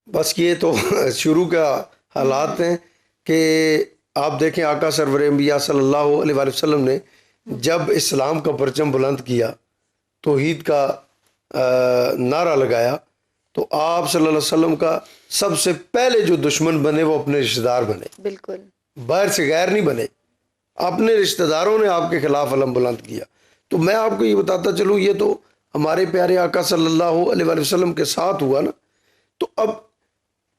بس یہ تو شروع کا حالات ہیں کہ آپ دیکھیں آقا سرور انبیاء صلی اللہ علیہ وآلہ وسلم نے جب اسلام کا پرچم بلند کیا، توحید کا نعرہ لگایا، تو آپ صلی اللہ علیہ وسلم کا سب سے پہلے جو دشمن بنے وہ اپنے رشتہ دار بنے، بالکل باہر سے غیر نہیں بنے، اپنے رشتہ داروں نے آپ کے خلاف علم بلند کیا۔ تو میں آپ کو یہ بتاتا چلوں، یہ تو ہمارے پیارے آقا صلی اللہ علیہ وآلہ وسلم کے ساتھ ہوا نا۔ تو اب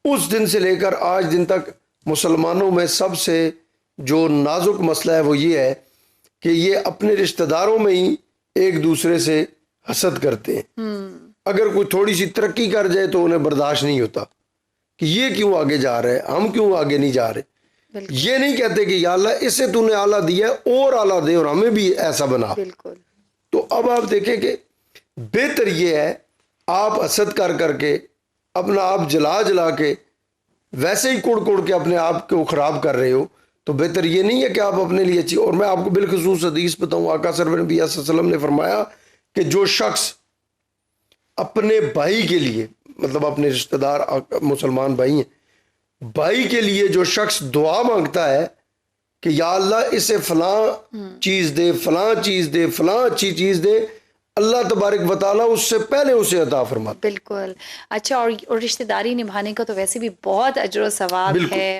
اس دن سے لے کر آج دن تک مسلمانوں میں سب سے جو نازک مسئلہ ہے وہ یہ ہے کہ یہ اپنے رشتہ داروں میں ہی ایک دوسرے سے حسد کرتے ہیں۔ اگر کوئی تھوڑی سی ترقی کر جائے تو انہیں برداشت نہیں ہوتا کہ یہ کیوں آگے جا رہا ہے، ہم کیوں آگے نہیں جا رہے۔ یہ نہیں کہتے کہ یا اللہ اسے تو نے اعلیٰ دیا ہے اور اعلیٰ دے اور ہمیں بھی ایسا بنا۔ بالکل تو اب آپ دیکھیں کہ بہتر یہ ہے آپ حسد کر کر کے اپنا آپ جلا جلا کے ویسے ہی کوڑ کوڑ کے اپنے آپ کو خراب کر رہے ہو، تو بہتر یہ نہیں ہے کہ آپ اپنے لیے اچھی۔ اور میں آپ کو بالخصوص حدیث بتاؤں، آقا سرور نبی صلی اللہ علیہ وسلم نے فرمایا کہ جو شخص اپنے بھائی کے لیے، مطلب اپنے رشتہ دار مسلمان بھائی ہیں، بھائی کے لیے جو شخص دعا مانگتا ہے کہ یا اللہ اسے فلاں چیز دے، فلاں چیز دے، فلاں اچھی چیز دے، اللہ تبارک و تعالیٰ اس سے پہلے اسے عطا فرماتا۔ بالکل۔ اچھا، اور رشتہ داری نبھانے کا تو ویسے بھی بہت اجر و ثواب بالکل ہے۔